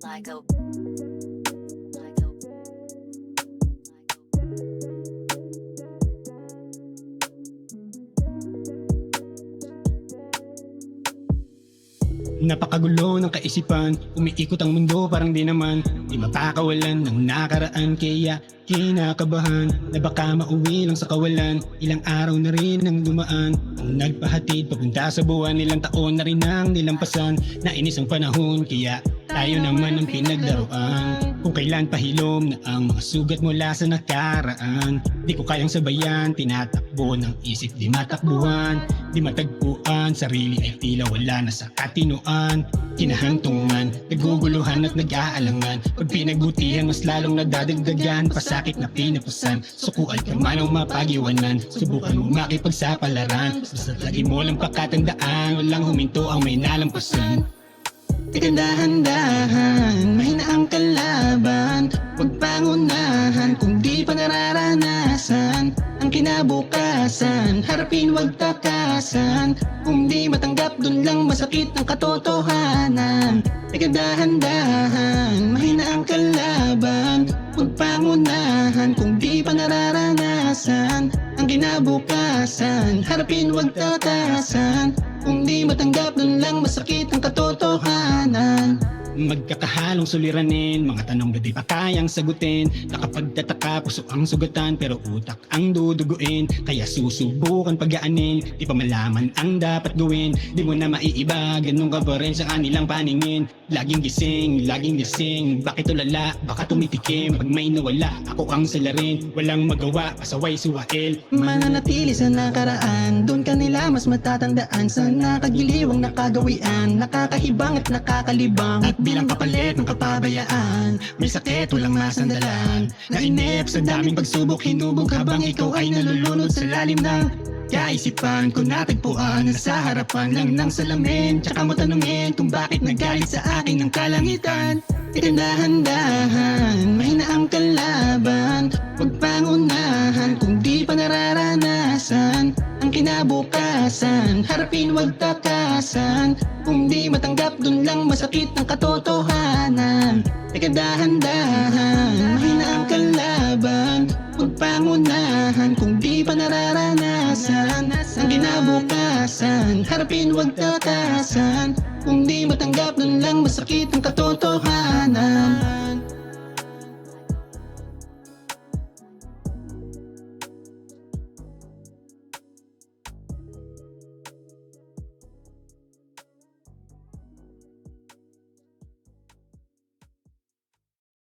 Michael. Napakagulo ng kaisipan, umiikot ang mundo parang di naman di mapakawalan ng nakaraan. Kaya kinakabahan na baka mauwi lang sa kawalan. Ilang araw na rin ang dumaan, ang nagpahatid papunta sa buwan. Ilang taon na rin ang nilampasan, nainis ang panahon kaya tayo naman ang pinagdaruan. Kung kailan pahilom na ang mga sugat mula sa nakaraan, di ko kayang sabayan, tinatakbo ng isip di matakbuhan. Di matagpuan, sarili ay tila wala na sa katinuan. Kinahantungan, naguguluhan at nag-aalangan. Pag pinagbutihan, mas lalong nadadagdagan. Pasakit na pinapasan, sukuan ka man o mapagiwanan. Subukan mo makipagsapalaran, basta lagi mo lang pakatandaan. Walang huminto ang may nalampasan. Dahan-dahan, mahina ang kalaban. Huwag pangunahan kung di pa nararanasan ang kinabukasan. Harapin, wag takasan. Kung di matanggap, dun lang masakit ang katotohanan. Teka dahan-dahan, mahina ang kalaban. Huwag pangunahan kung di pa nararanasan ang kinabukasan. Harapin, wag takasan. Kung di matanggap, dun lang masakit ang katotohanan. Magkakahalong suliranin, mga tanong na di pa kayang sagutin. Nakapagtataka, puso ang sugatan, pero utak ang duduguin. Kaya susubukan pagaanin, di pa malaman ang dapat gawin. Di mo na maiiba, ganun ka pa rin sa kanilang paningin. Laging gising, bakit tulala, baka tumitikim. Pag may nawala, ako ang salarin. Walang magawa, pasaway suwail. Mananatili sa nakaraan, doon kanila mas matatandaan. Sa nakagiliwang nakagawian, nakakahibang at nakakalibang. At bilang kapalit ng kapabayaan, may sakit walang masandalan. Nainip sa daming pagsubok, hinubog habang ikaw ay nalulunod sa lalim ng kaisipan ko. Natagpuan na sa harapan lang ng salamin. Tsaka mo tanungin kung bakit nagalit sa akin ng kalangitan. Ika dahan-dahan, mahina ang kalaban. Huwag pangunahan kung di pa nararanasan ang kinabukasan. Harapin, wag takasan. Kung di matanggap, dun lang masakit ang katotohanan. Teka dahan-dahan, mahina ang kalaban. Huwag pangunahan kung di pa nararanasan ang kinabukasan. Harapin, wag takasan. Kung di matanggap, dun lang masakit ang katotohanan.